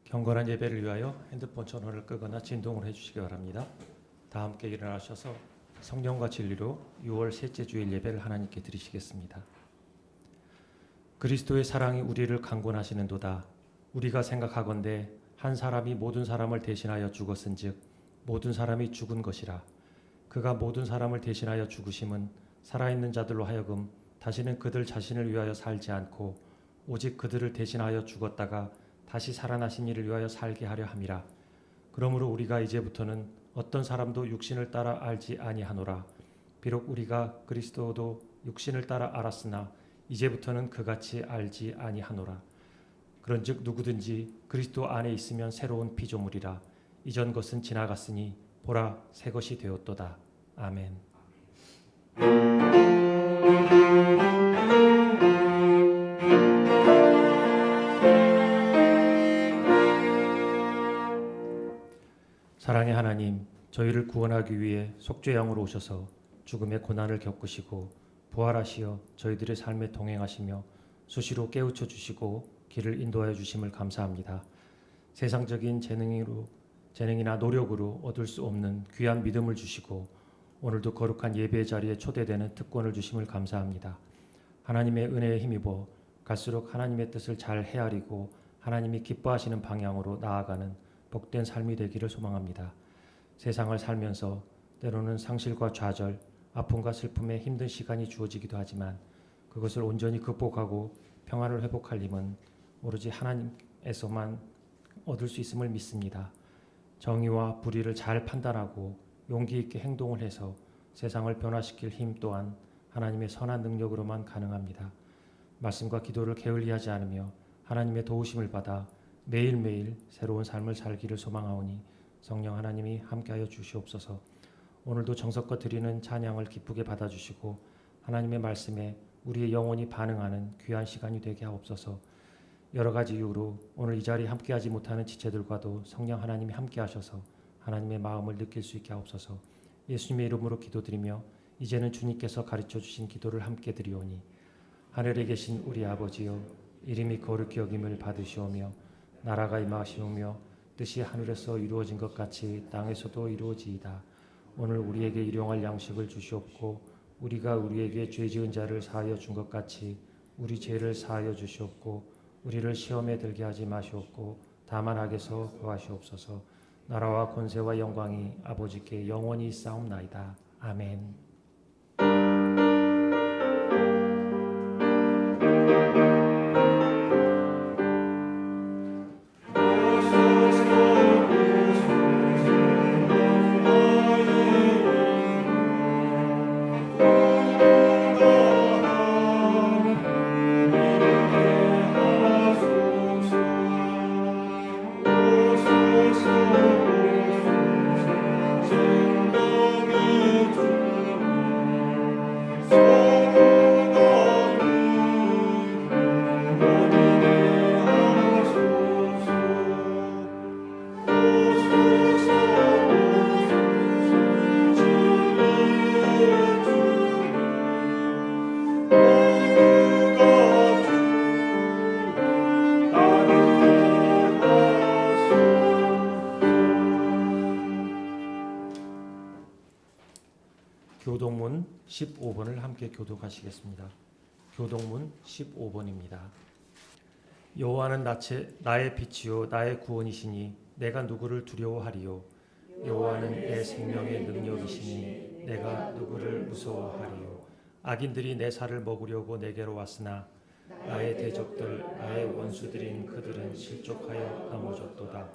경건한 예배를 위하여 핸드폰 전원을 끄거나 진동을 해주시기 바랍니다. 다 함께 일어나셔서 성령과 진리로 6월 셋째 주일 예배를 하나님께 드리시겠습니다. 그리스도의 사랑이 우리를 강권하시는도다. 우리가 생각하건대 한 사람이 모든 사람을 대신하여 죽었은즉 모든 사람이 죽은 것이라. 그가 모든 사람을 대신하여 죽으심은 살아있는 자들로 하여금 다시는 그들 자신을 위하여 살지 않고 오직 그들을 대신하여 죽었다가 다시 살아나신 이를 위하여 살게 하려 함이라. 그러므로 우리가 이제부터는 어떤 사람도 육신을 따라 알지 아니하노라. 비록 우리가 그리스도도 육신을 따라 알았으나 이제부터는 그같이 알지 아니하노라. 그런즉 누구든지 그리스도 안에 있으면 새로운 피조물이라. 이전 것은 지나갔으니 보라 새 것이 되었도다. 아멘. 사랑의 하나님, 저희를 구원하기 위해 속죄양으로 오셔서 죽음의 고난을 겪으시고 부활하시어 저희들의 삶에 동행하시며 수시로 깨우쳐 주시고 길을 인도하여 주심을 감사합니다. 세상적인 재능이나 노력으로 얻을 수 없는 귀한 믿음을 주시고 오늘도 거룩한 예배의 자리에 초대되는 특권을 주심을 감사합니다. 하나님의 은혜에 힘입어 갈수록 하나님의 뜻을 잘 헤아리고 하나님이 기뻐하시는 방향으로 나아가는 복된 삶이 되기를 소망합니다. 세상을 살면서 때로는 상실과 좌절, 아픔과 슬픔에 힘든 시간이 주어지기도 하지만 그것을 온전히 극복하고 평안을 회복할 힘은 오로지 하나님에서만 얻을 수 있음을 믿습니다. 정의와 불의를 잘 판단하고 용기 있게 행동을 해서 세상을 변화시킬 힘 또한 하나님의 선한 능력으로만 가능합니다. 말씀과 기도를 게을리하지 않으며 하나님의 도우심을 받아 매일매일 새로운 삶을 살기를 소망하오니 성령 하나님이 함께하여 주시옵소서. 오늘도 정성껏 드리는 찬양을 기쁘게 받아주시고 하나님의 말씀에 우리의 영혼이 반응하는 귀한 시간이 되게 하옵소서. 여러 가지 이유로 오늘 이 자리에 함께하지 못하는 지체들과도 성령 하나님이 함께하셔서 하나님의 마음을 느낄 수 있게 하옵소서. 예수님의 이름으로 기도드리며 이제는 주님께서 가르쳐 주신 기도를 함께 드리오니 하늘에 계신 우리 아버지여 이름이 거룩히 여김을 받으시오며 나라가 임하시오며 뜻이 하늘에서 이루어진 것 같이 땅에서도 이루어지이다. 오늘 우리에게 일용할 양식을 주시옵고 우리가 우리에게 죄 지은 자를 사하여 준 것 같이 우리 죄를 사하여 주시옵고 우리를 시험에 들게 하지 마시옵고 다만 악에서 구하시옵소서. 나라와 권세와 영광이 아버지께 영원히 있사옵나이다. 아멘. 교동문 15번을 함께 교독하시겠습니다. 교동문 15번입니다. 여호와는 나의 빛이요 나의 구원이시니 내가 누구를 두려워하리요. 여호와는 내 생명의 능력이시니 내가 누구를 무서워하리요. 악인들이 내 살을 먹으려고 내게로 왔으나 나의 대적들 나의 원수들인 그들은 실족하여 넘어졌도다.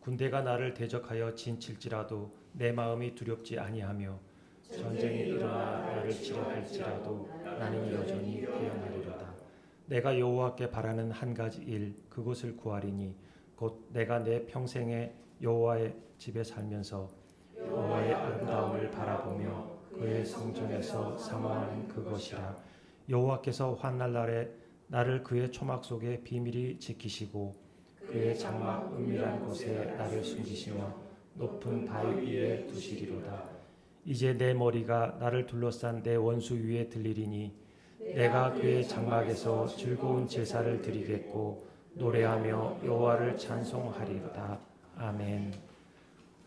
군대가 나를 대적하여 진칠지라도 내 마음이 두렵지 아니하며 전쟁이 일어나 나를 치려 할지라도 나는 여전히 태어나리로다. 내가 여호와께 바라는 한 가지 일 그것을 구하리니 곧 내가 내 평생에 여호와의 집에 살면서 여호와의 아름다움을 바라보며 그의 성전에서 사모하는 그것이라. 여호와께서 환날 날에 나를 그의 초막 속에 비밀히 지키시고 그의 장막 은밀한 곳에 나를 숨기시며 높은 바위 위에 두시리로다. 이제 내 머리가 나를 둘러싼 내 원수 위에 들리리니 내가 그의 장막에서 즐거운 제사를 드리겠고 노래하며 여호와를 찬송하리로다. 아멘.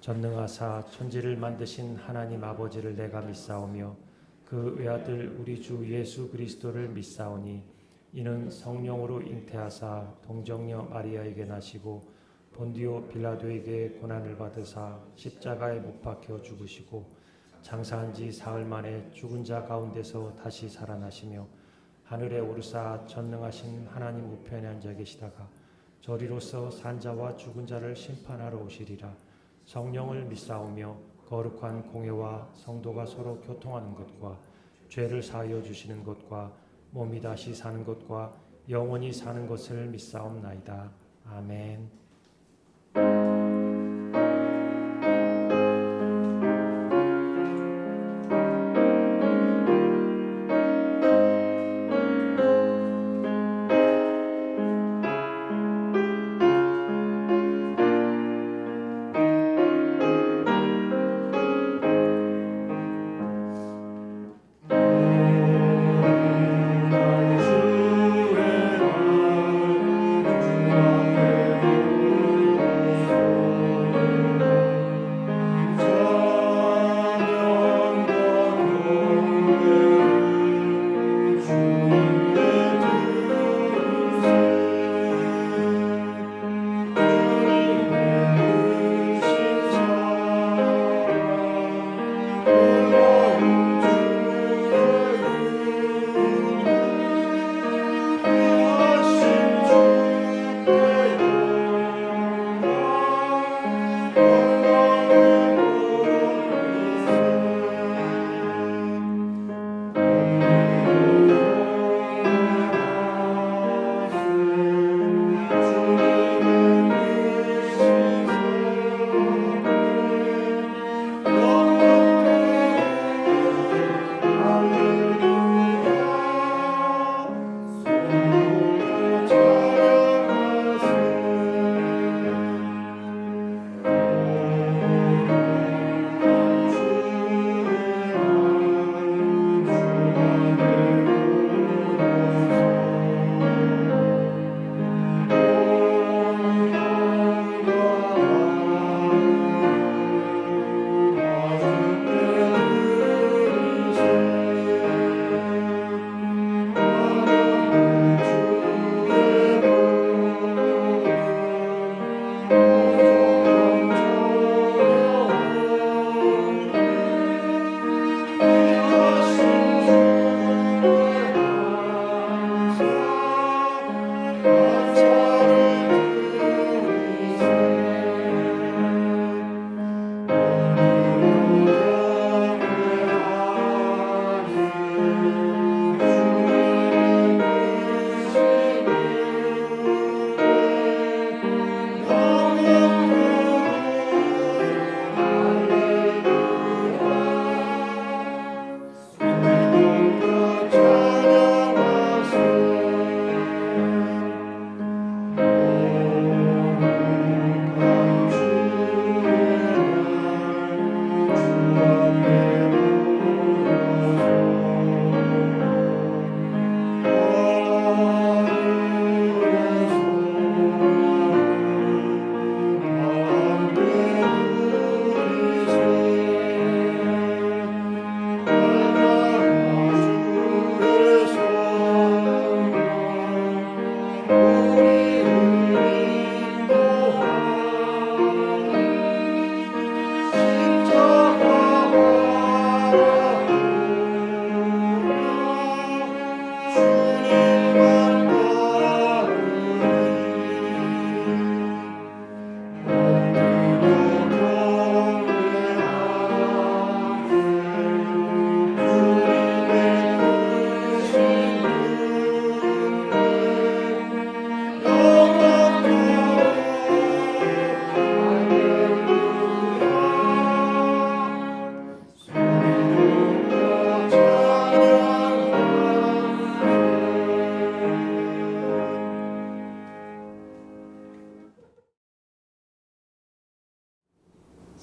전능하사 천지를 만드신 하나님 아버지를 내가 믿사오며 그 외아들 우리 주 예수 그리스도를 믿사오니 이는 성령으로 잉태하사 동정녀 마리아에게 나시고 본디오 빌라도에게 고난을 받으사 십자가에 못 박혀 죽으시고 장사한 지 사흘 만에 죽은 자 가운데서 다시 살아나시며 하늘에 오르사 전능하신 하나님 우편에 앉아 계시다가 저리로서 산자와 죽은 자를 심판하러 오시리라. 성령을 믿사오며 거룩한 공회와 성도가 서로 교통하는 것과 죄를 사하여 주시는 것과 몸이 다시 사는 것과 영원히 사는 것을 믿사옵나이다. 아멘.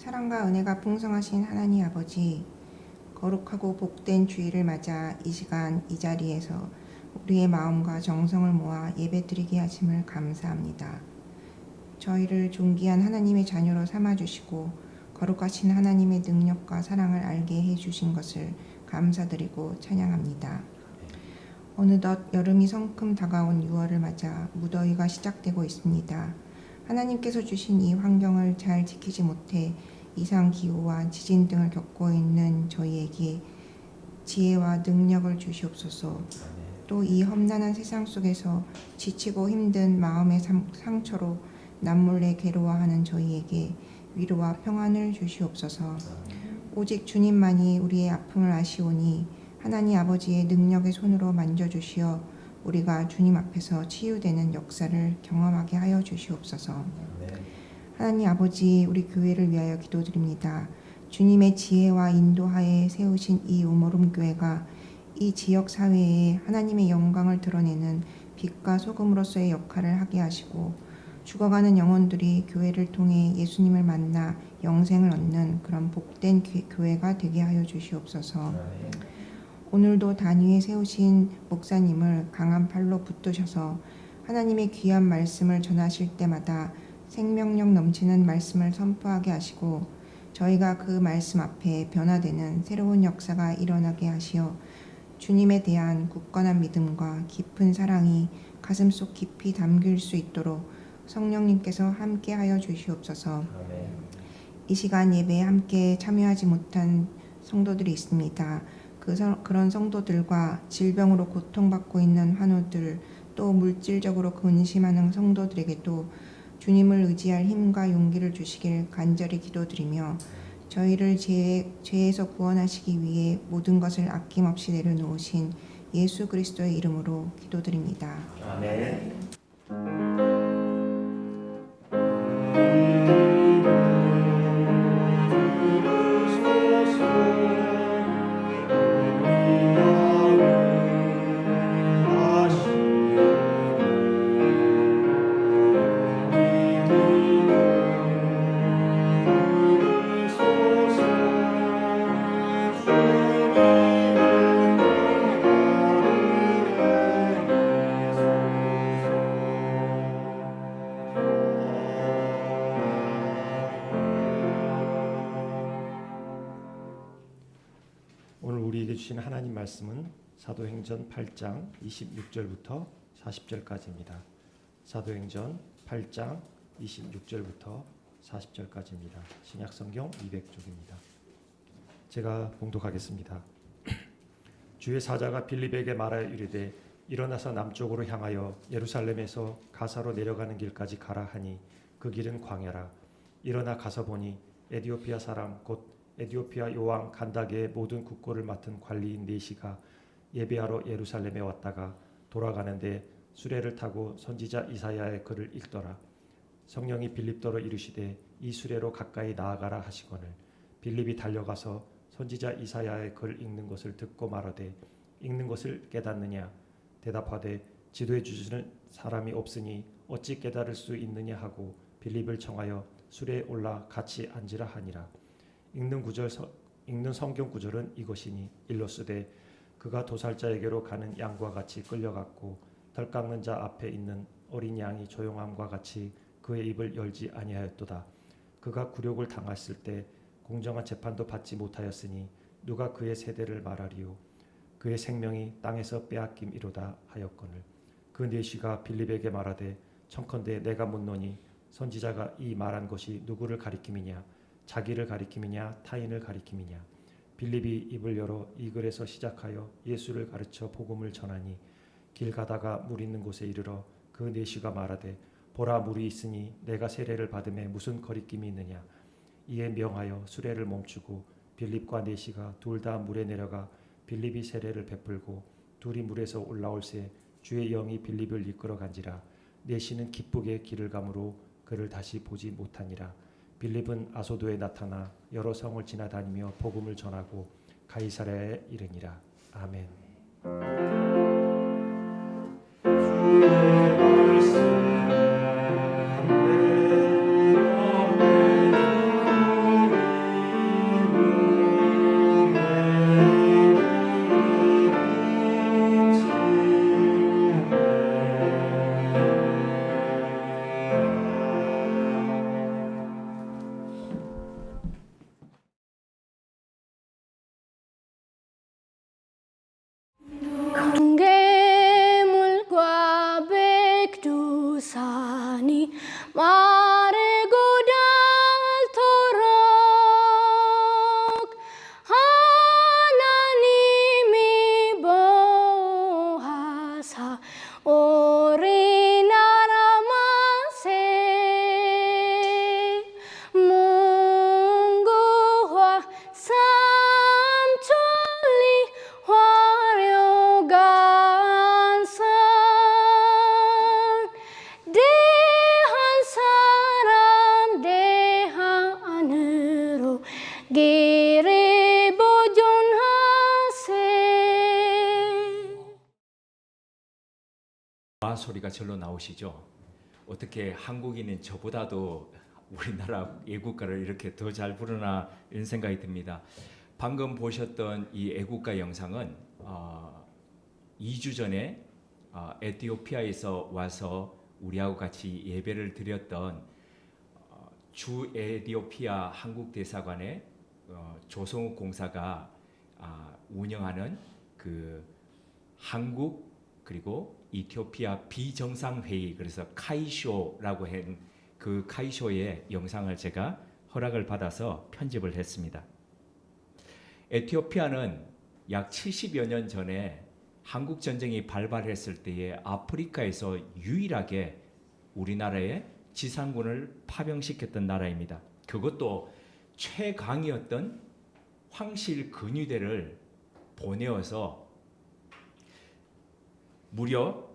사랑과 은혜가 풍성하신 하나님 아버지, 거룩하고 복된 주일을 맞아 이 시간 이 자리에서 우리의 마음과 정성을 모아 예배드리게 하심을 감사합니다. 저희를 존귀한 하나님의 자녀로 삼아주시고 거룩하신 하나님의 능력과 사랑을 알게 해주신 것을 감사드리고 찬양합니다. 어느덧 여름이 성큼 다가온 6월을 맞아 무더위가 시작되고 있습니다. 하나님께서 주신 이 환경을 잘 지키지 못해 이상기후와 지진 등을 겪고 있는 저희에게 지혜와 능력을 주시옵소서. 또 이 험난한 세상 속에서 지치고 힘든 마음의 상처로 남몰래 괴로워하는 저희에게 위로와 평안을 주시옵소서. 오직 주님만이 우리의 아픔을 아시오니 하나님 아버지의 능력의 손으로 만져주시어 우리가 주님 앞에서 치유되는 역사를 경험하게 하여 주시옵소서. 하나님 아버지, 우리 교회를 위하여 기도드립니다. 주님의 지혜와 인도하에 세우신 이 우모름 교회가 이 지역 사회에 하나님의 영광을 드러내는 빛과 소금으로서의 역할을 하게 하시고 죽어가는 영혼들이 교회를 통해 예수님을 만나 영생을 얻는 그런 복된 교회가 되게 하여 주시옵소서. 오늘도 단위에 세우신 목사님을 강한 팔로 붙드셔서 하나님의 귀한 말씀을 전하실 때마다 생명력 넘치는 말씀을 선포하게 하시고 저희가 그 말씀 앞에 변화되는 새로운 역사가 일어나게 하시어 주님에 대한 굳건한 믿음과 깊은 사랑이 가슴속 깊이 담길 수 있도록 성령님께서 함께하여 주시옵소서. 이 시간 예배에 함께 참여하지 못한 성도들이 있습니다. 그런 성도들과 질병으로 고통받고 있는 환우들, 또 물질적으로 근심하는 성도들에게도 주님을 의지할 힘과 용기를 주시길 간절히 기도드리며 저희를 죄에서 구원하시기 위해 모든 것을 아낌없이 내려놓으신 예수 그리스도의 이름으로 기도드립니다. 아멘. 오늘 우리에게 주신 하나님 말씀은 사도행전 8장 26절부터 40절까지입니다. 사도행전 8장 26절부터 40절까지입니다. 신약성경 200쪽입니다. 제가 봉독하겠습니다. 주의 사자가 빌립에게 말하여 이르되 일어나서 남쪽으로 향하여 예루살렘에서 가사로 내려가는 길까지 가라 하니 그 길은 광야라. 일어나 가서 보니 에디오피아 사람 곧 에디오피아 요왕 간다게의 모든 국고를 맡은 관리인 네시가 예배하러 예루살렘에 왔다가 돌아가는데 수레를 타고 선지자 이사야의 글을 읽더라. 성령이 빌립더러 이르시되 이 수레로 가까이 나아가라 하시거늘 빌립이 달려가서 선지자 이사야의 글을 읽는 것을 듣고 말하되 읽는 것을 깨닫느냐 대답하되 지도해 주시는 사람이 없으니 어찌 깨달을 수 있느냐 하고 빌립을 청하여 수레에 올라 같이 앉으라 하니라. 읽는 성경 구절은 이것이니 일러스되 그가 도살자에게로 가는 양과 같이 끌려갔고 덜 깎는 자 앞에 있는 어린 양이 조용함과 같이 그의 입을 열지 아니하였도다. 그가 굴욕을 당했을 때 공정한 재판도 받지 못하였으니 누가 그의 세대를 말하리요. 그의 생명이 땅에서 빼앗김이로다 하였거늘 그 네시가 빌립에게 말하되 청컨대 내가 묻노니 선지자가 이 말한 것이 누구를 가리킴이냐 자기를 가리킴이냐 타인을 가리킴이냐. 빌립이 입을 열어 이 글에서 시작하여 예수를 가르쳐 복음을 전하니 길 가다가 물 있는 곳에 이르러 그 네시가 말하되 보라 물이 있으니 내가 세례를 받음에 무슨 거리낌이 있느냐. 이에 명하여 수레를 멈추고 빌립과 네시가 둘 다 물에 내려가 빌립이 세례를 베풀고 둘이 물에서 올라올새 주의 영이 빌립을 이끌어 간지라. 네시는 기쁘게 길을 가므로 그를 다시 보지 못하니라. 빌립은 아소도에 나타나 여러 성을 지나다니며 복음을 전하고 가이사랴에 이르니라. 아멘. 마르고 닳도록 하나님이 보하사 우리나라 만세 문구와 삼천리 화려간산 대한 사람 대한 안으로 길을 보존하세. 와 소리가 절로 나오시죠? 어떻게 한국인인 저보다도 우리나라 애국가를 이렇게 더 잘 부르나 이런 생각이 듭니다. 방금 보셨던 이 애국가 영상은 2주 전에 에티오피아에서 와서 우리하고 같이 예배를 드렸던 주 에티오피아 한국대사관의 조성욱 공사가 운영하는 그 한국 그리고 이티오피아 비정상회의, 그래서 카이쇼라고 한 그 카이쇼의 영상을 제가 허락을 받아서 편집을 했습니다. 에티오피아는 약 70여 년 전에 한국 전쟁이 발발했을 때에 아프리카에서 유일하게 우리나라의 지상군을 파병시켰던 나라입니다. 그것도 최강이었던 황실 근위대를 보내어서 무려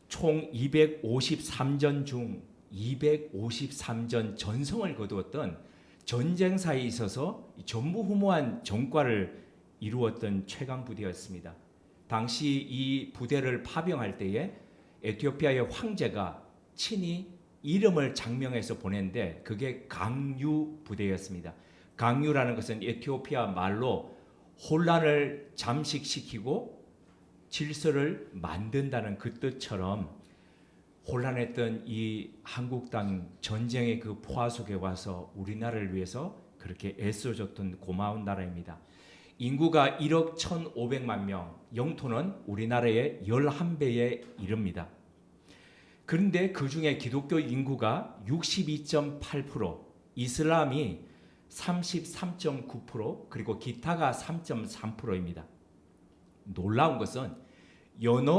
총 253전 중 253전 전성을 거두었던 전쟁사에 있어서 전무후무한 전과를 이루었던 최강 부대였습니다. 당시 이 부대를 파병할 때에 에티오피아의 황제가 친히 이름을 장명해서 보냈는데 그게 강유 부대였습니다. 강유라는 것은 에티오피아 말로 혼란을 잠식시키고 질서를 만든다는 그 뜻처럼 혼란했던 이 한국 땅 전쟁의 그 포화 속에 와서 우리나라를 위해서 그렇게 애써줬던 고마운 나라입니다. 인구가 1억 1,500만 명, 영토는 우리나라의 11배에 이릅니다. 그런데 그 중에 기독교 인구가 62.8%, 이슬람이 33.9%, 그리고 기타가 3.3%입니다. 놀라운 것은 여느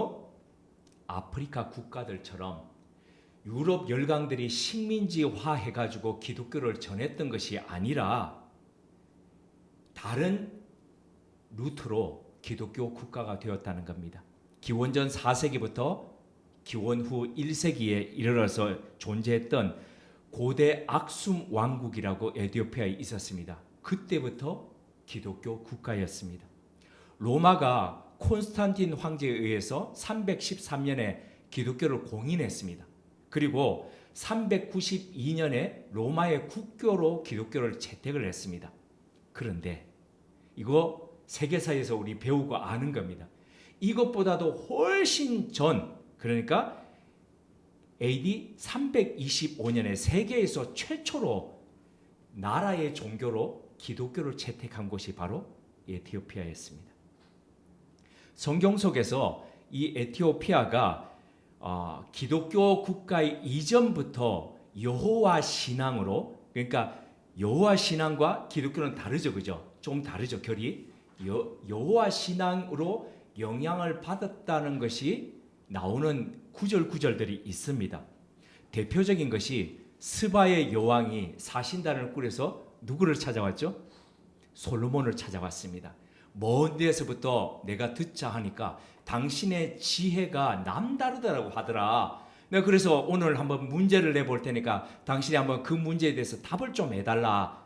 아프리카 국가들처럼 유럽 열강들이 식민지화 해가지고 기독교를 전했던 것이 아니라 다른 루트로 기독교 국가가 되었다는 겁니다. 기원전 4세기부터 기원 후 1세기에 이르러서 존재했던 고대 악숨 왕국이라고 에티오피아에 있었습니다. 그때부터 기독교 국가였습니다. 로마가 콘스탄틴 황제에 의해서 313년에 기독교를 공인했습니다. 그리고 392년에 로마의 국교로 기독교를 채택을 했습니다. 그런데 이거 세계사에서 우리 배우고 아는 겁니다. 이것보다도 훨씬 전, 그러니까 AD 325년에 세계에서 최초로 나라의 종교로 기독교를 채택한 곳이 바로 에티오피아였습니다. 성경 속에서 이 에티오피아가 기독교 국가의 이전부터 여호와 신앙으로, 그러니까 여호와 신앙과 기독교는 다르죠, 그죠? 좀 다르죠, 결이. 여호와 신앙으로 영향을 받았다는 것이 나오는 구절들이 있습니다. 대표적인 것이 스바의 여왕이 사신단을 꾸려서 누구를 찾아왔죠? 솔로몬을 찾아왔습니다. 먼 데서부터 내가 듣자 하니까 당신의 지혜가 남다르다라고 하더라. 내가 그래서 오늘 한번 문제를 내볼 테니까 당신이 한번 그 문제에 대해서 답을 좀 해달라.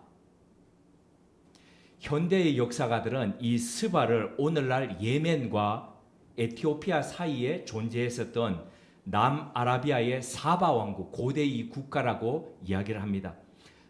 현대의 역사가들은 이 스바를 오늘날 예멘과 에티오피아 사이에 존재했었던 남아라비아의 사바 왕국, 고대 이 국가라고 이야기를 합니다.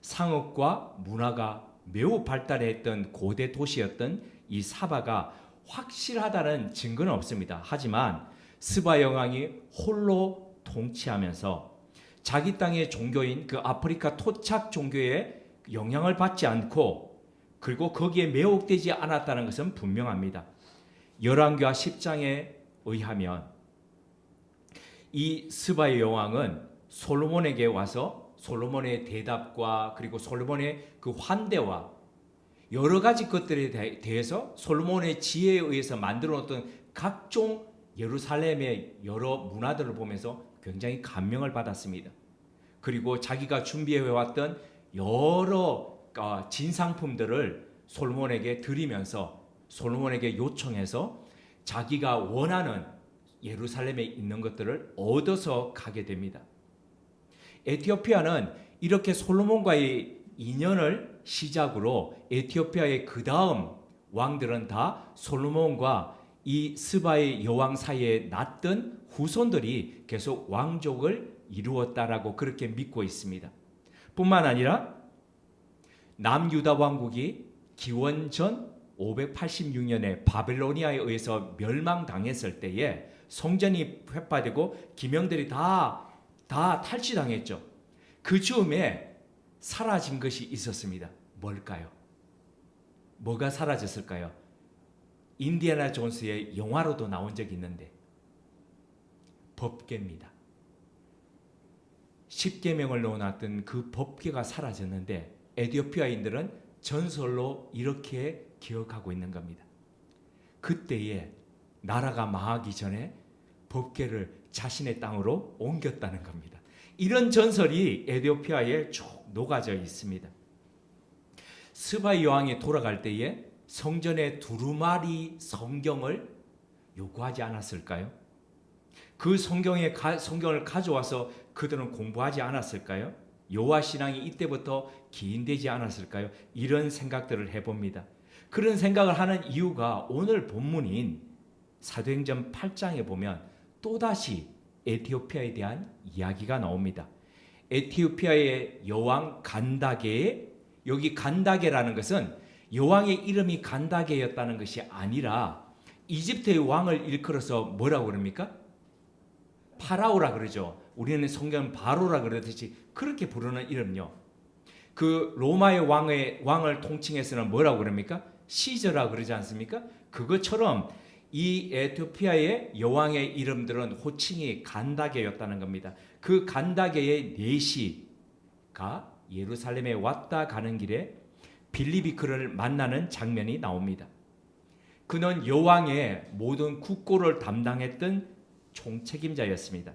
상업과 문화가 매우 발달했던 고대 도시였던 이 사바가 확실하다는 증거는 없습니다. 하지만 스바 여왕이 홀로 통치하면서 자기 땅의 종교인 그 아프리카 토착 종교에 영향을 받지 않고 그리고 거기에 매혹되지 않았다는 것은 분명합니다. 열왕기하 10장에 의하면 이 스바의 여왕은 솔로몬에게 와서 솔로몬의 대답과 그리고 솔로몬의 그 환대와 여러 가지 것들에 대해서 솔로몬의 지혜에 의해서 만들어 놓던 각종 예루살렘의 여러 문화들을 보면서 굉장히 감명을 받았습니다. 그리고 자기가 준비해왔던 여러 진상품들을 솔로몬에게 드리면서 솔로몬에게 요청해서 자기가 원하는 예루살렘에 있는 것들을 얻어서 가게 됩니다. 에티오피아는 이렇게 솔로몬과의 인연을 시작으로 에티오피아의 그 다음 왕들은 다 솔로몬과 이 스바의 여왕 사이에 났던 후손들이 계속 왕족을 이루었다라고 그렇게 믿고 있습니다. 뿐만 아니라 남유다 왕국이 기원전 586년에 바벨로니아에 의해서 멸망당했을 때에 성전이 회파되고 기명들이 다 탈취당했죠. 그 즈음에 사라진 것이 있었습니다. 뭘까요? 뭐가 사라졌을까요? 인디애나 존스의 영화로도 나온 적이 있는데 법궤입니다. 10계명을 넣어놨던 그 법궤가 사라졌는데 에티오피아인들은 전설로 이렇게 기억하고 있는 겁니다. 그때에 나라가 망하기 전에 법궤를 자신의 땅으로 옮겼다는 겁니다. 이런 전설이 에티오피아에 쭉 녹아져 있습니다. 스바 여왕이 돌아갈 때에 성전에 두루마리 성경을 요구하지 않았을까요? 그 성경을 가져와서 그들은 공부하지 않았을까요? 여호와 신앙이 이때부터 기인되지 않았을까요? 이런 생각들을 해봅니다. 그런 생각을 하는 이유가 오늘 본문인 사도행전 8장에 보면 또다시 에티오피아에 대한 이야기가 나옵니다. 에티오피아의 여왕 간다게의, 여기 간다게라는 것은 여왕의 이름이 간다게였다는 것이 아니라 이집트의 왕을 일컬어서 뭐라고 그럽니까? 파라오라 그러죠. 우리는 성경 바로라 그러듯이 그렇게 부르는 이름요. 그 로마의 왕을 통칭해서는 뭐라고 그럽니까? 시저라 그러지 않습니까? 그것처럼 이 에티오피아의 여왕의 이름들은 호칭이 간다게였다는 겁니다. 그 간다게의 내시가 예루살렘에 왔다 가는 길에 빌립이 그를 만나는 장면이 나옵니다. 그는 여왕의 모든 국고를 담당했던 총책임자였습니다.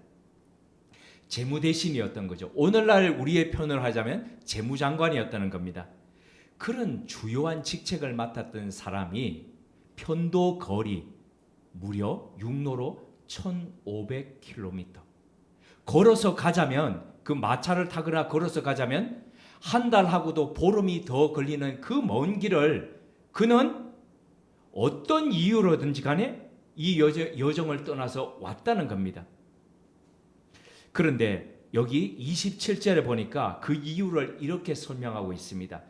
재무대신이었던 거죠. 오늘날 우리의 표현을 하자면 재무장관이었다는 겁니다. 그런 주요한 직책을 맡았던 사람이 편도 거리 무려 육로로 1500km 걸어서 가자면, 그 마차를 타거나 걸어서 가자면 한 달하고도 보름이 더 걸리는 그 먼 길을 그는 어떤 이유로든지 간에 이 여정을 떠나서 왔다는 겁니다. 그런데 여기 27절에 보니까 그 이유를 이렇게 설명하고 있습니다.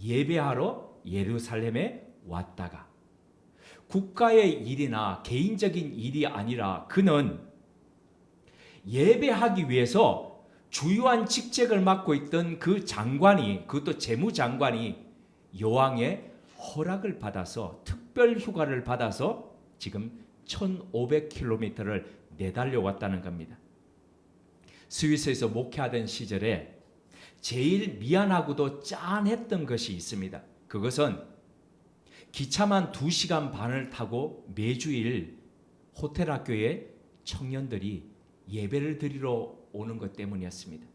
예배하러 예루살렘에 왔다가, 국가의 일이나 개인적인 일이 아니라 그는 예배하기 위해서 주요한 직책을 맡고 있던 그 장관이, 그것도 재무장관이 여왕의 허락을 받아서 특별 휴가를 받아서 지금 1500km를 내달려 왔다는 겁니다. 스위스에서 목회하던 시절에 제일 미안하고도 짠했던 것이 있습니다. 그것은 기차만 2시간 반을 타고 매주일 호텔 학교에 청년들이 예배를 드리러 오는 것 때문이었습니다.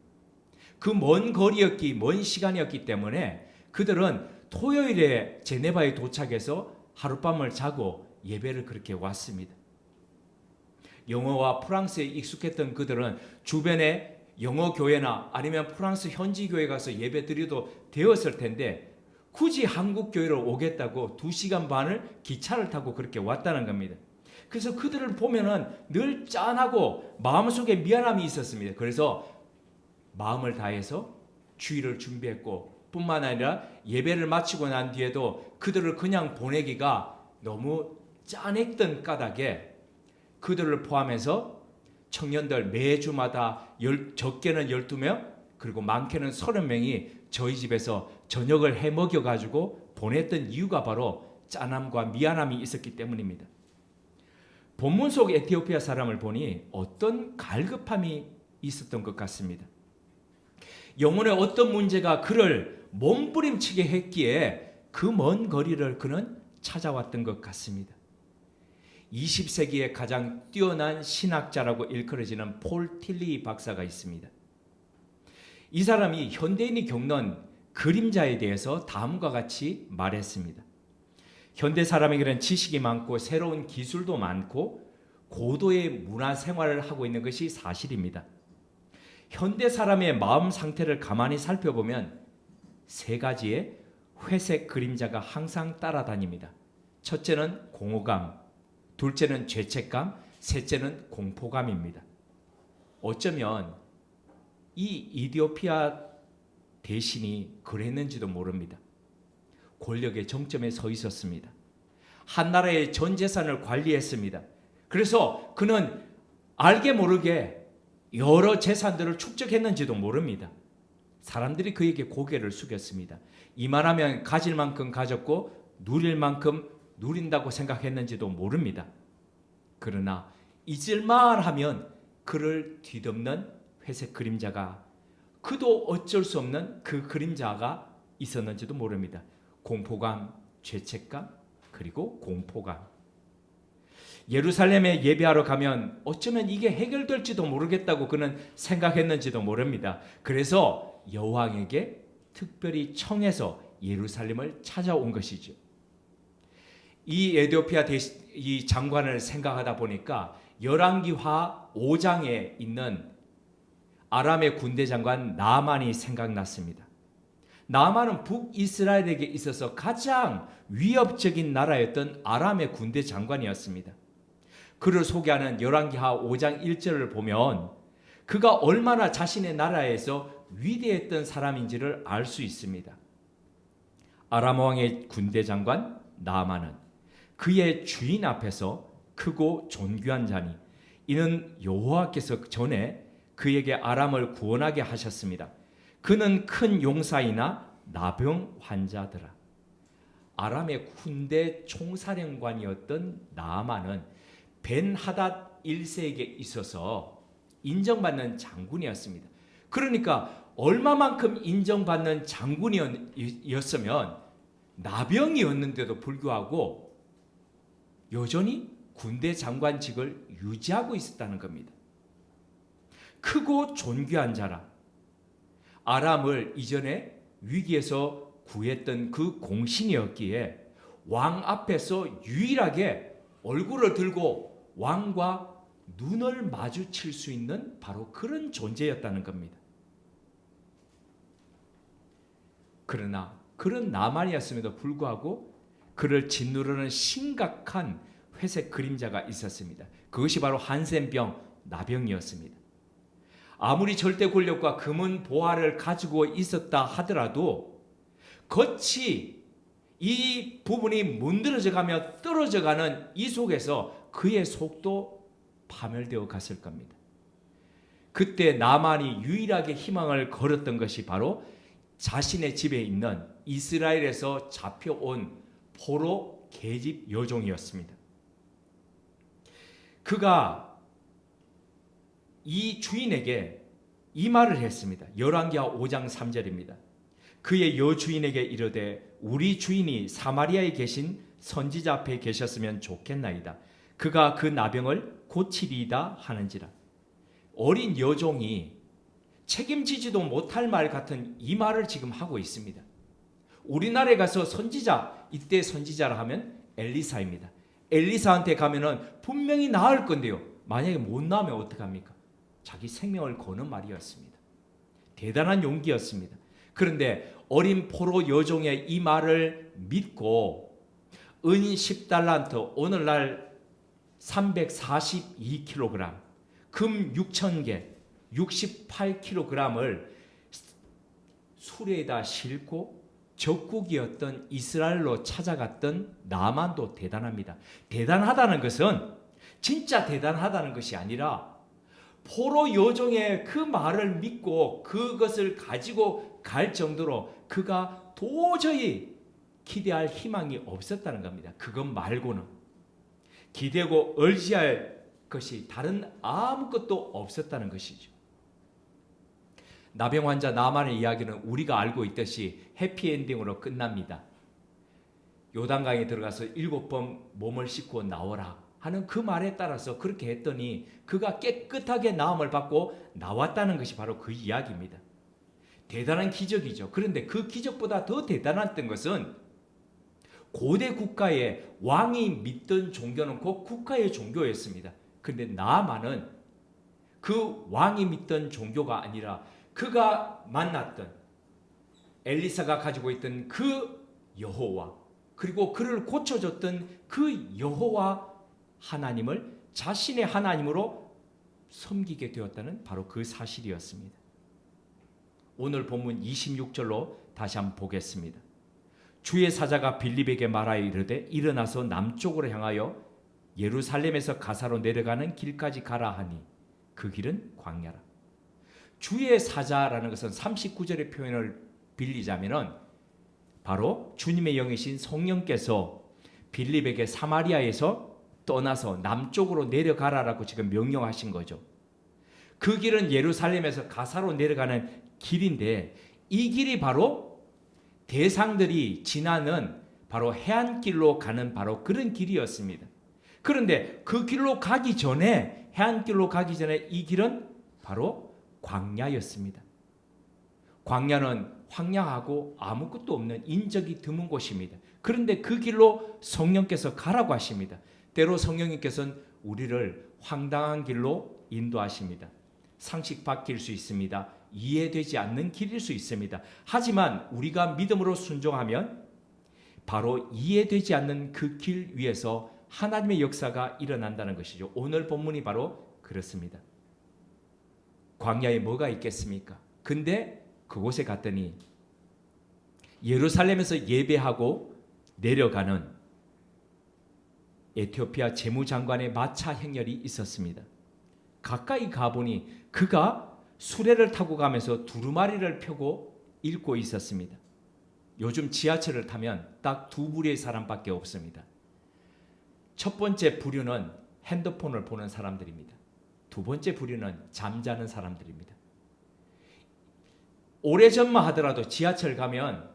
그 먼 거리였기, 먼 시간이었기 때문에 그들은 토요일에 제네바에 도착해서 하룻밤을 자고 예배를 그렇게 왔습니다. 영어와 프랑스에 익숙했던 그들은 주변에 영어 교회나 아니면 프랑스 현지 교회 가서 예배 드려도 되었을 텐데 굳이 한국 교회를 오겠다고 2시간 반을 기차를 타고 그렇게 왔다는 겁니다. 그래서 그들을 보면은 늘 짠하고 마음속에 미안함이 있었습니다. 그래서 마음을 다해서 주의를 준비했고, 뿐만 아니라 예배를 마치고 난 뒤에도 그들을 그냥 보내기가 너무 짠했던 까닭에 그들을 포함해서 청년들 매주마다 적게는 12명 그리고 많게는 30명이 저희 집에서 저녁을 해 먹여가지고 보냈던 이유가 바로 짠함과 미안함이 있었기 때문입니다. 본문 속 에티오피아 사람을 보니 어떤 갈급함이 있었던 것 같습니다. 영혼의 어떤 문제가 그를 몸부림치게 했기에 그 먼 거리를 그는 찾아왔던 것 같습니다. 20세기의 가장 뛰어난 신학자라고 일컬어지는 폴 틸리 박사가 있습니다. 이 사람이 현대인이 겪는 그림자에 대해서 다음과 같이 말했습니다. 현대 사람에게는 지식이 많고 새로운 기술도 많고 고도의 문화 생활을 하고 있는 것이 사실입니다. 현대 사람의 마음 상태를 가만히 살펴보면 세 가지의 회색 그림자가 항상 따라다닙니다. 첫째는 공허감, 둘째는 죄책감, 셋째는 공포감입니다. 어쩌면 이 이디오피아 대신이 그랬는지도 모릅니다. 권력의 정점에 서 있었습니다. 한 나라의 전 재산을 관리했습니다. 그래서 그는 알게 모르게 여러 재산들을 축적했는지도 모릅니다. 사람들이 그에게 고개를 숙였습니다. 이만하면 가질 만큼 가졌고 누릴 만큼 누린다고 생각했는지도 모릅니다. 그러나 잊을만 하면 그를 뒤덮는 회색 그림자가, 그도 어쩔 수 없는 그 그림자가 있었는지도 모릅니다. 공포감, 죄책감, 그리고 공포감. 예루살렘에 예배하러 가면 어쩌면 이게 해결될지도 모르겠다고 그는 생각했는지도 모릅니다. 그래서 여왕에게 특별히 청해서 예루살렘을 찾아온 것이죠. 이 에티오피아 이 장관을 생각하다 보니까 열왕기하 5장에 있는 아람의 군대 장관 나아만이 생각났습니다. 나아만은 북이스라엘에게 있어서 가장 위협적인 나라였던 아람의 군대 장관이었습니다. 그를 소개하는 열왕기하 5장 1절을 보면 그가 얼마나 자신의 나라에서 위대했던 사람인지를 알 수 있습니다. 아람 왕의 군대 장관 나아만은 그의 주인 앞에서 크고 존귀한 자니 이는 여호와께서 전에 그에게 아람을 구원하게 하셨습니다. 그는 큰 용사이나 나병 환자더라. 아람의 군대 총사령관이었던 나아만은 벤하닷 1세에게 있어서 인정받는 장군이었습니다. 그러니까 얼마만큼 인정받는 장군이었으면 나병이었는데도 불구하고 여전히 군대 장관직을 유지하고 있었다는 겁니다. 크고 존귀한 자라. 아람을 이전에 위기에서 구했던 그 공신이었기에 왕 앞에서 유일하게 얼굴을 들고 왕과 눈을 마주칠 수 있는 바로 그런 존재였다는 겁니다. 그러나 그런 나만이었음에도 불구하고 그를 짓누르는 심각한 회색 그림자가 있었습니다. 그것이 바로 한센병, 나병이었습니다. 아무리 절대 권력과 금은 보화를 가지고 있었다 하더라도 겉이 이 부분이 문드러져가며 떨어져가는 이 속에서 그의 속도 파멸되어 갔을 겁니다. 그때 나만이 유일하게 희망을 걸었던 것이 바로 자신의 집에 있는 이스라엘에서 잡혀온 포로 계집 여종이었습니다. 그가 이 주인에게 이 말을 했습니다. 열왕기하 5장 3절입니다. 그의 여주인에게 이르되 우리 주인이 사마리아에 계신 선지자 앞에 계셨으면 좋겠나이다. 그가 그 나병을 고치리이다 하는지라. 어린 여종이 책임지지도 못할 말 같은 이 말을 지금 하고 있습니다. 우리나라에 가서 선지자, 이때 선지자라 하면 엘리사입니다. 엘리사한테 가면은 분명히 나을 건데요. 만약에 못 나오면 어떡합니까? 자기 생명을 거는 말이었습니다. 대단한 용기였습니다. 그런데 어린 포로 여종의 이 말을 믿고 은 10달란트, 오늘날 342kg, 금 6,000개, 68kg을 수레에다 싣고 적국이었던 이스라엘로 찾아갔던 나만도 대단합니다. 대단하다는 것은 진짜 대단하다는 것이 아니라 포로 여종의 그 말을 믿고 그것을 가지고 갈 정도로 그가 도저히 기대할 희망이 없었다는 겁니다. 그것 말고는 기대고 의지할 것이 다른 아무것도 없었다는 것이죠. 나병 환자 나만의 이야기는 우리가 알고 있듯이 해피엔딩으로 끝납니다. 요단강에 들어가서 7번 몸을 씻고 나오라 하는 그 말에 따라서 그렇게 했더니 그가 깨끗하게 나음을 받고 나왔다는 것이 바로 그 이야기입니다. 대단한 기적이죠. 그런데 그 기적보다 더 대단했던 것은 고대 국가의 왕이 믿던 종교는 곧 국가의 종교였습니다. 그런데 나아만은 그 왕이 믿던 종교가 아니라 그가 만났던 엘리사가 가지고 있던 그 여호와, 그리고 그를 고쳐줬던 그 여호와 하나님을 자신의 하나님으로 섬기게 되었다는 바로 그 사실이었습니다. 오늘 본문 26절로 다시 한번 보겠습니다. 주의 사자가 빌립에게 말하여 이르되 일어나서 남쪽으로 향하여 예루살렘에서 가사로 내려가는 길까지 가라 하니 그 길은 광야라. 주의 사자라는 것은 39절의 표현을 빌리자면은 바로 주님의 영이신 성령께서 빌립에게 사마리아에서 떠나서 남쪽으로 내려가라라고 지금 명령하신 거죠. 그 길은 예루살렘에서 가사로 내려가는 길인데 이 길이 바로 대상들이 지나는 바로 해안길로 가는 바로 그런 길이었습니다. 그런데 그 길로 가기 전에, 해안길로 가기 전에 이 길은 바로 광야였습니다. 광야는 황량하고 아무것도 없는 인적이 드문 곳입니다. 그런데 그 길로 성령께서 가라고 하십니다. 때로 성령님께서는 우리를 황당한 길로 인도하십니다. 상식 밖일 수 있습니다. 이해되지 않는 길일 수 있습니다. 하지만 우리가 믿음으로 순종하면 바로 이해되지 않는 그 길 위에서 하나님의 역사가 일어난다는 것이죠. 오늘 본문이 바로 그렇습니다. 광야에 뭐가 있겠습니까? 근데 그곳에 갔더니 예루살렘에서 예배하고 내려가는 에티오피아 재무장관의 마차 행렬이 있었습니다. 가까이 가보니 그가 수레를 타고 가면서 두루마리를 펴고 읽고 있었습니다. 요즘 지하철을 타면 딱 두 부류의 사람밖에 없습니다. 첫 번째 부류는 핸드폰을 보는 사람들입니다. 두 번째 부류는 잠자는 사람들입니다. 오래전만 하더라도 지하철 가면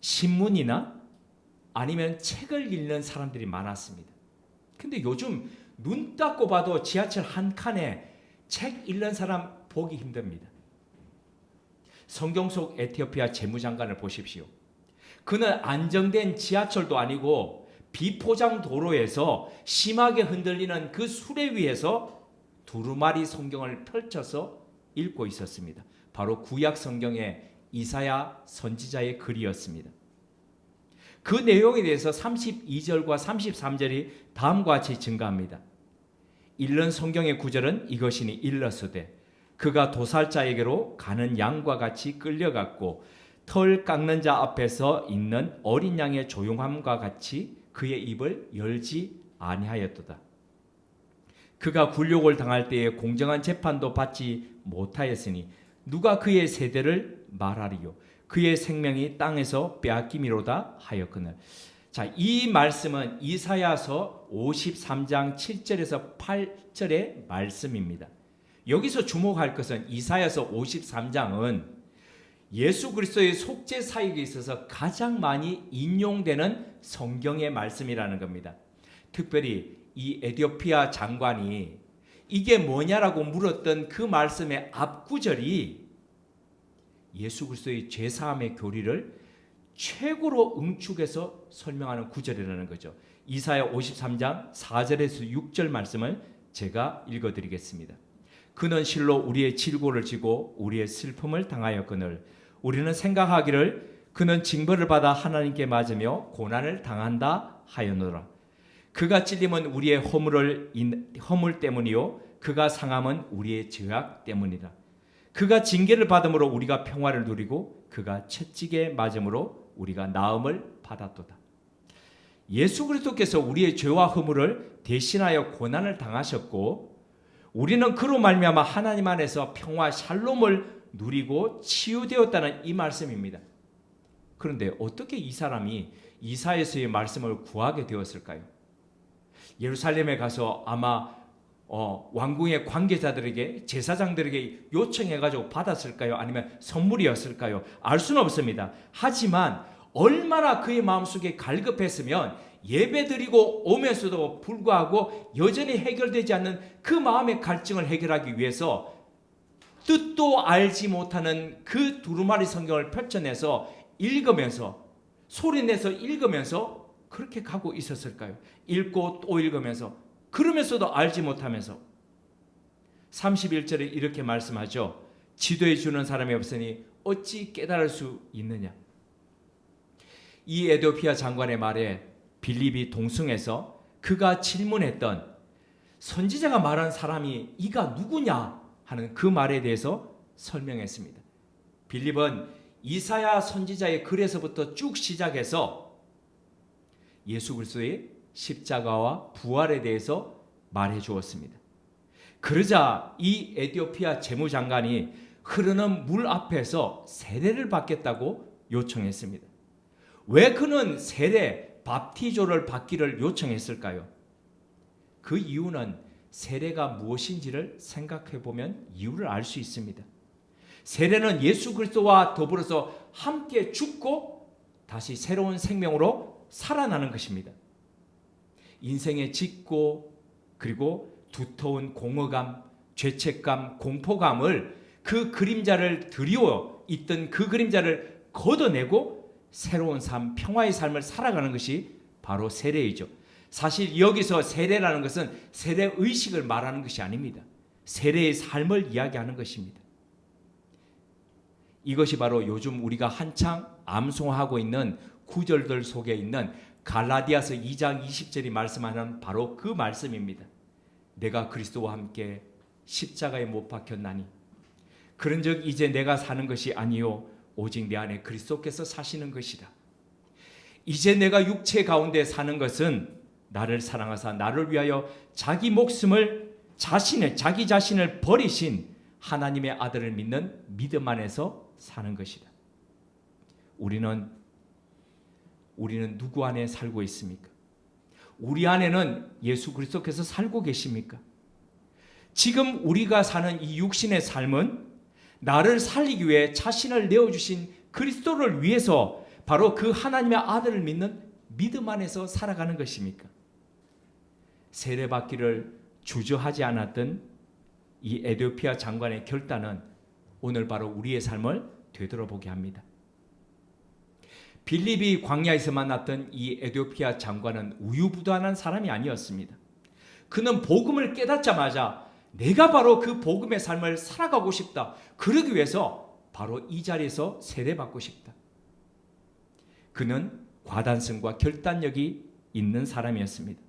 신문이나 아니면 책을 읽는 사람들이 많았습니다. 근데 요즘 눈 닦고 봐도 지하철 한 칸에 책 읽는 사람 보기 힘듭니다. 성경 속 에티오피아 재무장관을 보십시오. 그는 안정된 지하철도 아니고 비포장 도로에서 심하게 흔들리는 그 수레 위에서 두루마리 성경을 펼쳐서 읽고 있었습니다. 바로 구약 성경의 이사야 선지자의 글이었습니다. 그 내용에 대해서 32절과 33절이 다음과 같이 증가합니다. 읽는 성경의 구절은 이것이니 일러스되 그가 도살자에게로 가는 양과 같이 끌려갔고 털 깎는 자 앞에서 있는 어린 양의 조용함과 같이 그의 입을 열지 아니하였도다. 그가 굴욕을 당할 때에 공정한 재판도 받지 못하였으니 누가 그의 세대를 말하리요. 그의 생명이 땅에서 빼앗김이로다 하였거늘. 자, 이 말씀은 이사야서 53장 7절에서 8절의 말씀입니다. 여기서 주목할 것은 이사야서 53장은 예수 그리스도의 속죄 사역에 있어서 가장 많이 인용되는 성경의 말씀이라는 겁니다. 특별히 이 에티오피아 장관이 이게 뭐냐라고 물었던 그 말씀의 앞구절이 예수 그리스도의 죄사함의 교리를 최고로 응축해서 설명하는 구절이라는 거죠. 이사야 53장 4절에서 6절 말씀을 제가 읽어드리겠습니다. 그는 실로 우리의 질고를 지고 우리의 슬픔을 당하였거늘 우리는 생각하기를 그는 징벌을 받아 하나님께 맞으며 고난을 당한다 하였노라. 그가 찔림은 우리의 허물 때문이요 그가 상함은 우리의 죄악 때문이라. 그가 징계를 받음으로 우리가 평화를 누리고 그가 채찍에 맞음으로 우리가 나음을 받았도다. 예수 그리스도께서 우리의 죄와 허물을 대신하여 고난을 당하셨고 우리는 그로 말미암아 하나님 안에서 평화 샬롬을 누리고 치유되었다는 이 말씀입니다. 그런데 어떻게 이 사람이 이사야서의 말씀을 구하게 되었을까요? 예루살렘에 가서 아마 왕궁의 관계자들에게 제사장들에게 요청해가지고 받았을까요? 아니면 선물이었을까요? 알 수는 없습니다. 하지만 얼마나 그의 마음속에 갈급했으면 예배드리고 오면서도 불구하고 여전히 해결되지 않는 그 마음의 갈증을 해결하기 위해서 뜻도 알지 못하는 그 두루마리 성경을 펼쳐내서 읽으면서 소리내서 읽으면서 그렇게 가고 있었을까요? 읽고 또 읽으면서 그러면서도 알지 못하면서 31절에 이렇게 말씀하죠. 지도해 주는 사람이 없으니 어찌 깨달을 수 있느냐. 이 에도피아 장관의 말에 빌립이 동승해서 그가 질문했던 선지자가 말한 사람이 이가 누구냐 하는 그 말에 대해서 설명했습니다. 빌립은 이사야 선지자의 글에서부터 쭉 시작해서 예수 그리스도의 십자가와 부활에 대해서 말해 주었습니다. 그러자 이 에티오피아 재무장관이 흐르는 물 앞에서 세례를 받겠다고 요청했습니다. 왜 그는 세례, 밥티조를 받기를 요청했을까요? 그 이유는 세례가 무엇인지를 생각해 보면 이유를 알 수 있습니다. 세례는 예수 그리스도와 더불어서 함께 죽고 다시 새로운 생명으로 살아나는 것입니다. 인생의 짓고 그리고 두터운 공허감, 죄책감, 공포감을 그 그림자를 드리워 있던 그 그림자를 걷어내고 새로운 삶, 평화의 삶을 살아가는 것이 바로 세례이죠. 사실 여기서 세례라는 것은 세례 의식을 말하는 것이 아닙니다. 세례의 삶을 이야기하는 것입니다. 이것이 바로 요즘 우리가 한창 암송하고 있는 구절들 속에 있는 갈라디아서 2장 20절이 말씀하는 바로 그 말씀입니다. 내가 그리스도와 함께 십자가에 못 박혔나니 그런즉 이제 내가 사는 것이 아니요 오직 내 안에 그리스도께서 사시는 것이다. 이제 내가 육체 가운데 사는 것은 나를 사랑하사 나를 위하여 자기 목숨을 자기 자신을 버리신 하나님의 아들을 믿는 믿음 안에서 사는 것이다. 우리는 누구 안에 살고 있습니까? 우리 안에는 예수 그리스도께서 살고 계십니까? 지금 우리가 사는 이 육신의 삶은 나를 살리기 위해 자신을 내어주신 그리스도를 위해서 바로 그 하나님의 아들을 믿는 믿음 안에서 살아가는 것입니까? 세례받기를 주저하지 않았던 이 에티오피아 장관의 결단은 오늘 바로 우리의 삶을 되돌아보게 합니다. 빌립이 광야에서 만났던 이 에티오피아 장관은 우유부단한 사람이 아니었습니다. 그는 복음을 깨닫자마자 내가 바로 그 복음의 삶을 살아가고 싶다. 그러기 위해서 바로 이 자리에서 세례받고 싶다. 그는 과단성과 결단력이 있는 사람이었습니다.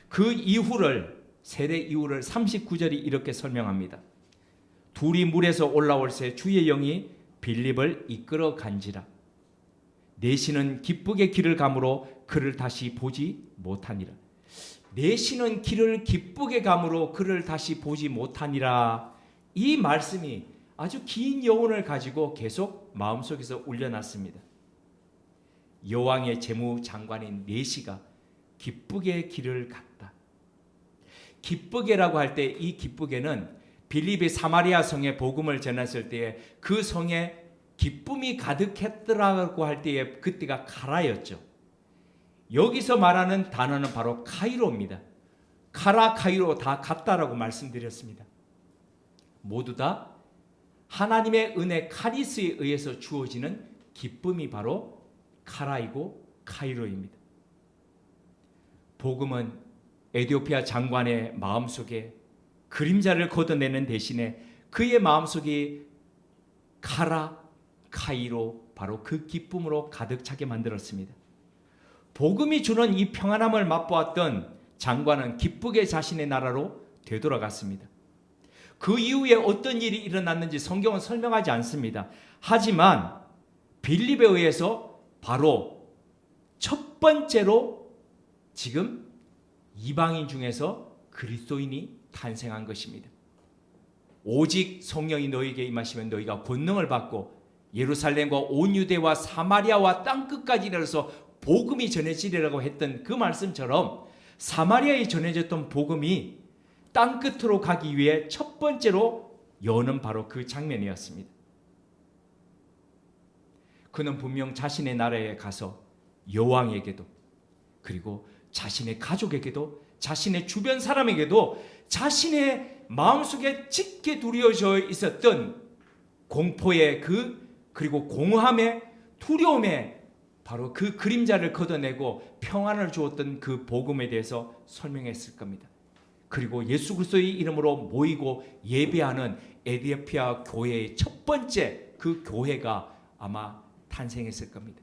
그 이후를 세례 이후를 39절이 이렇게 설명합니다. 둘이 물에서 올라올 새 주의 영이 빌립을 이끌어 간지라. 내시는 기쁘게 길을 가므로 그를 다시 보지 못하니라. 내시는 길을 기쁘게 가므로 그를 다시 보지 못하니라. 이 말씀이 아주 긴 여운을 가지고 계속 마음속에서 울려났습니다. 여왕의 재무장관인 내시가 기쁘게 길을 갔다. 기쁘게라고 할 때 이 기쁘게는 빌립이 사마리아 성에 복음을 전했을 때에 그 성에 기쁨이 가득했더라고 할 때에 그때가 카라였죠. 여기서 말하는 단어는 바로 카이로입니다. 카라, 카이로 다 같다라고 말씀드렸습니다. 모두 다 하나님의 은혜 카리스에 의해서 주어지는 기쁨이 바로 카라이고 카이로입니다. 복음은 에티오피아 장관의 마음속에 그림자를 걷어내는 대신에 그의 마음속이 카라, 카이로 바로 그 기쁨으로 가득 차게 만들었습니다. 복음이 주는 이 평안함을 맛보았던 장관은 기쁘게 자신의 나라로 되돌아갔습니다. 그 이후에 어떤 일이 일어났는지 성경은 설명하지 않습니다. 하지만 빌립에 의해서 바로 첫 번째로 지금 이방인 중에서 그리스도인이 탄생한 것입니다. 오직 성령이 너희에게 임하시면 너희가 권능을 받고 예루살렘과 온 유대와 사마리아와 땅끝까지 이르러서 복음이 전해지리라고 했던 그 말씀처럼 사마리아에 전해졌던 복음이 땅 끝으로 가기 위해 첫 번째로 여는 바로 그 장면이었습니다. 그는 분명 자신의 나라에 가서 여왕에게도, 그리고 자신의 가족에게도, 자신의 주변 사람에게도 자신의 마음속에 짙게 두려워져 있었던 공포의 그리고 공허함의, 두려움의 바로 그 그림자를 걷어내고 평안을 주었던 그 복음에 대해서 설명했을 겁니다. 그리고 예수 그리스도의 이름으로 모이고 예배하는 에디오피아 교회의 첫 번째 그 교회가 아마 탄생했을 겁니다.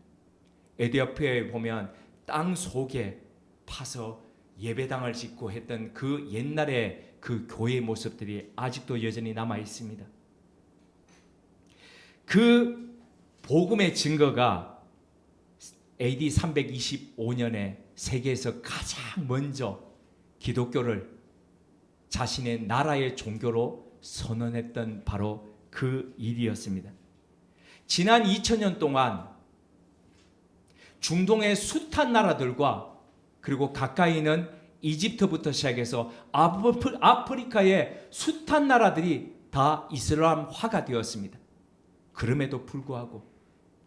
에디오피아에 보면 땅 속에 파서 예배당을 짓고 했던 그 옛날의 그 교회의 모습들이 아직도 여전히 남아 있습니다. 그 복음의 증거가 AD 325년에 세계에서 가장 먼저 기독교를 자신의 나라의 종교로 선언했던 바로 그 일이었습니다. 지난 2000년 동안 중동의 숱한 나라들과 그리고 가까이 있는 이집트부터 시작해서 아프리카의 숱한 나라들이 다 이슬람화가 되었습니다. 그럼에도 불구하고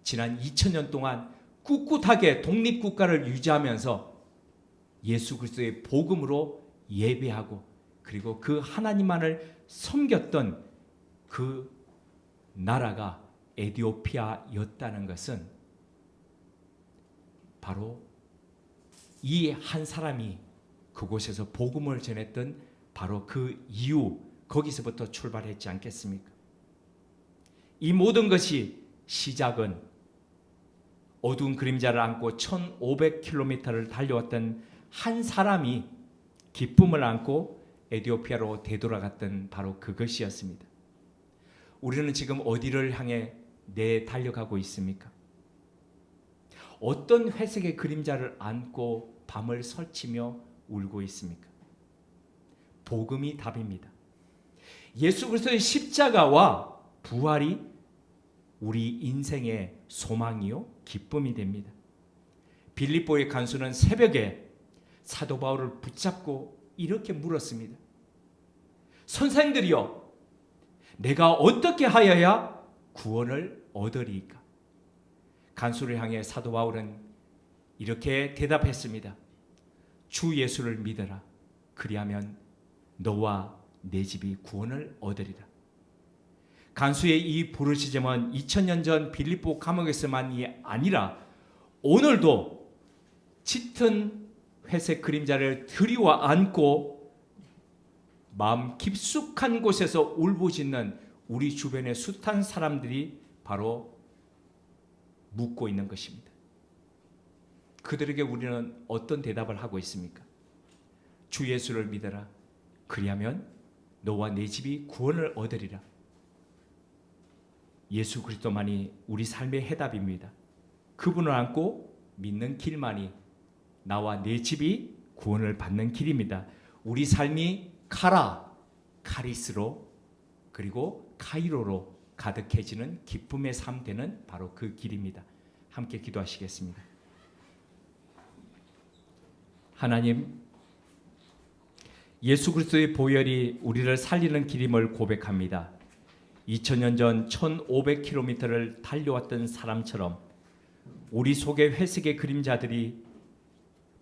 지난 2000년 동안 꿋꿋하게 독립국가를 유지하면서 예수 그리스도의 복음으로 예배하고 그리고 그 하나님만을 섬겼던 그 나라가 에디오피아였다는 것은 바로 이 한 사람이 그곳에서 복음을 전했던 바로 그 이유, 거기서부터 출발했지 않겠습니까? 이 모든 것이 시작은 어두운 그림자를 안고 1500km를 달려왔던 한 사람이 기쁨을 안고 에디오피아로 되돌아갔던 바로 그것이었습니다. 우리는 지금 어디를 향해 달려가고 있습니까? 어떤 회색의 그림자를 안고 밤을 설치며 울고 있습니까? 복음이 답입니다. 예수 그리스도의 십자가와 부활이 우리 인생의 소망이요 기쁨이 됩니다. 빌립보의 간수는 새벽에 사도 바울을 붙잡고 이렇게 물었습니다. 선생들이여, 내가 어떻게 하여야 구원을 얻으리이까? 간수를 향해 사도 바울은 이렇게 대답했습니다. 주 예수를 믿어라. 그리하면 너와 내 집이 구원을 얻으리라. 간수의 이 부르짖음은 2000년 전 빌립보 감옥에서만이 아니라 오늘도 짙은 회색 그림자를 드리워 안고 마음 깊숙한 곳에서 울부짖는 우리 주변의 숱한 사람들이 바로 묻고 있는 것입니다. 그들에게 우리는 어떤 대답을 하고 있습니까? 주 예수를 믿어라. 그리하면 너와 내 집이 구원을 얻으리라. 예수 그리스도만이 우리 삶의 해답입니다. 그분을 안고 믿는 길만이 나와 내 집이 구원을 받는 길입니다. 우리 삶이 카리스로 그리고 카이로로 가득해지는 기쁨의 삶 되는 바로 그 길입니다. 함께 기도하시겠습니다. 하나님, 예수 그리스도의 보혈이 우리를 살리는 길임을 고백합니다. 2000년 전 1500km를 달려왔던 사람처럼 우리 속의 회색의 그림자들이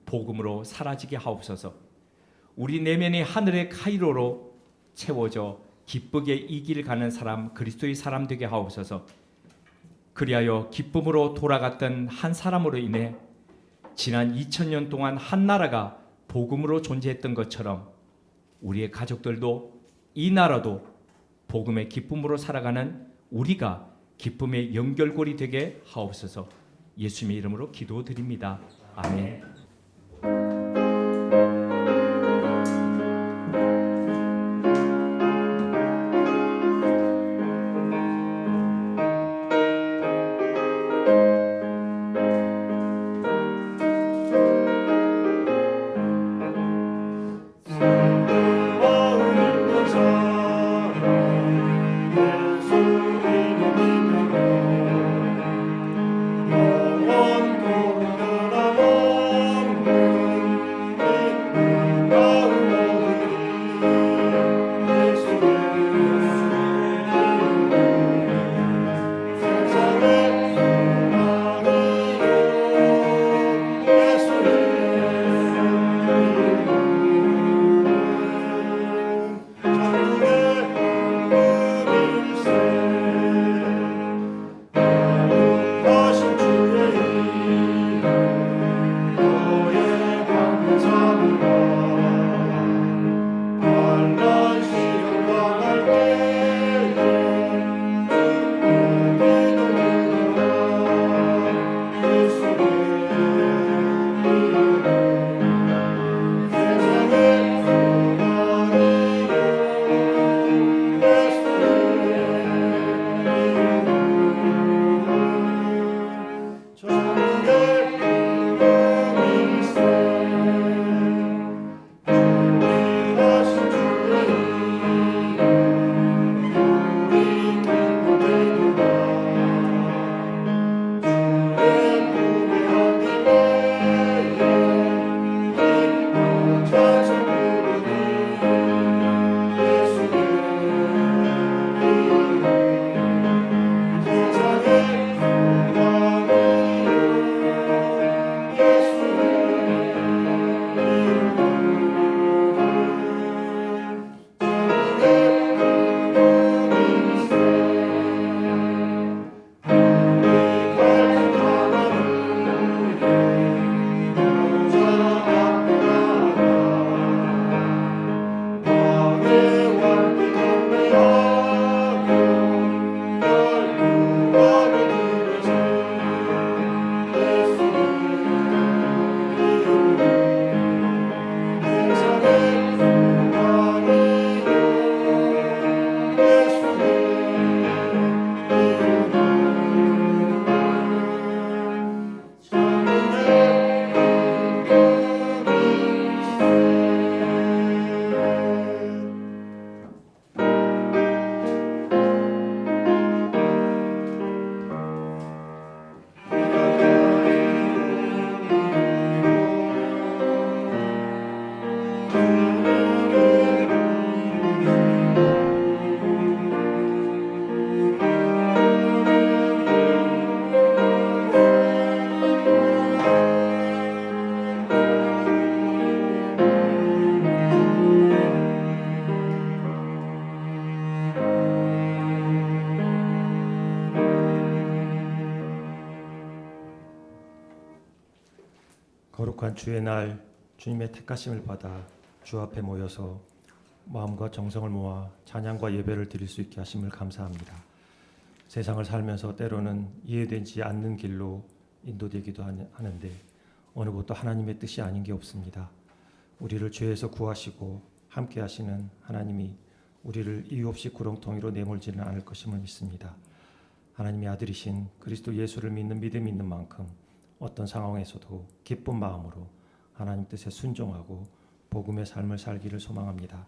복음으로 사라지게 하옵소서. 우리 내면이 하늘의 카이로로 채워져 기쁘게 이 길 가는 사람, 그리스도의 사람 되게 하옵소서. 그리하여 기쁨으로 돌아갔던 한 사람으로 인해 지난 2000년 동안 한 나라가 복음으로 존재했던 것처럼 우리의 가족들도 이 나라도 복음의 기쁨으로 살아가는 우리가 기쁨의 연결고리 되게 하옵소서. 예수님의 이름으로 기도드립니다. 아멘. 영원토록 거룩한 주의 날 주님의 택하심을 받아 주 앞에 모여서 마음과 정성을 모아 찬양과 예배를 드릴 수 있게 하심을 감사합니다. 세상을 살면서 때로는 이해되지 않는 길로 인도되기도 하는데 어느 것도 하나님의 뜻이 아닌 게 없습니다. 우리를 죄에서 구하시고 함께 하시는 하나님이 우리를 이유 없이 구렁텅이로 내몰지는 않을 것임을 믿습니다. 하나님의 아들이신 그리스도 예수를 믿는 믿음이 있는 만큼 어떤 상황에서도 기쁜 마음으로 하나님 뜻에 순종하고 복음의 삶을 살기를 소망합니다.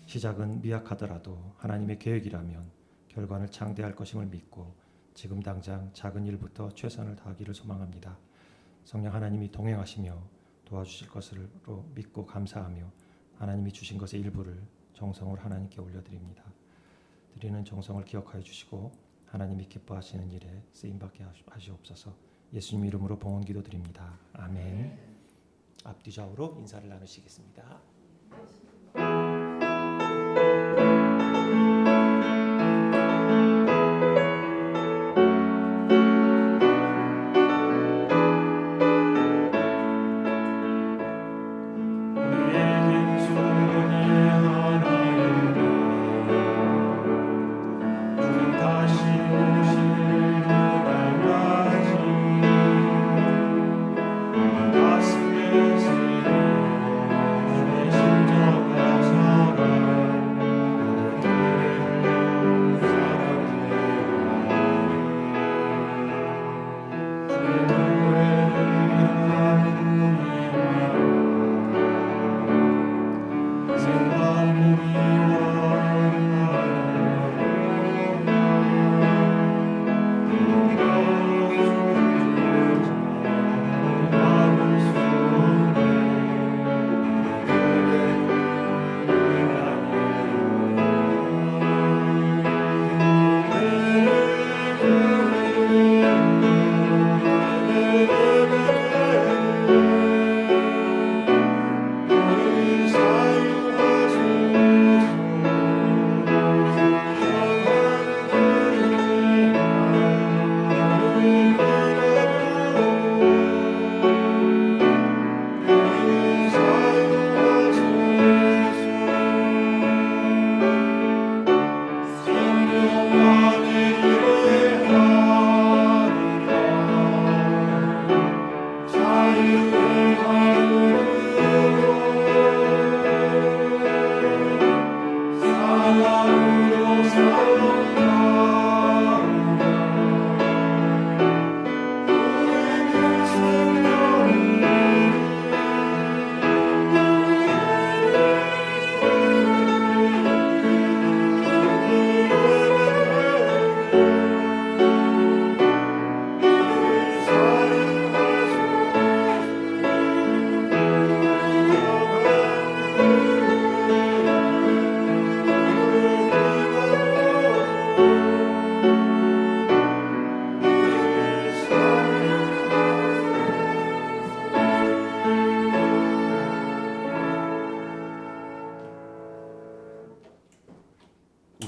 시작은 미약하더라도 하나님의 계획이라면 결과는 창대할 것임을 믿고 지금 당장 작은 일부터 최선을 다하기를 소망합니다. 성령 하나님이 동행하시며 도와주실 것으로 믿고 감사하며 하나님이 주신 것의 일부를 정성으로 하나님께 올려드립니다. 드리는 정성을 기억하여 주시고 하나님이 기뻐하시는 일에 쓰임받게 하시옵소서. 예수님 이름으로 봉헌 기도드립니다. 아멘. 앞뒤 좌우로 인사를 나누시겠습니다.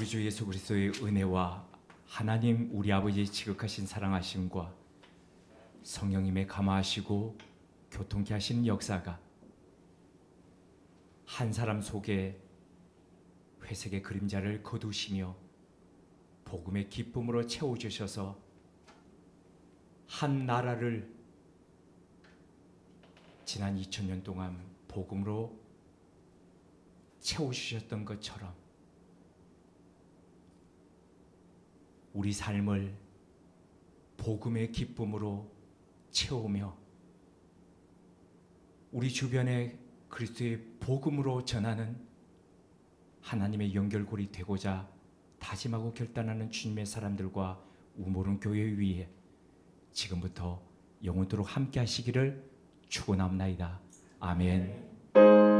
우리 주 예수 그리스도의 은혜와 하나님 우리 아버지의 지극하신 사랑하심과 성령님의 감화하시고 교통케 하시는 역사가 한 사람 속에 회색의 그림자를 거두시며 복음의 기쁨으로 채워주셔서 한 나라를 지난 2000년 동안 복음으로 채워주셨던 것처럼 우리 삶을 복음의 기쁨으로 채우며 우리 주변에 그리스도의 복음으로 전하는 하나님의 연결고리 되고자 다짐하고 결단하는 주님의 사람들과 우모른 교회 위에 지금부터 영원토록 함께 하시기를 축원합나이다. 아멘.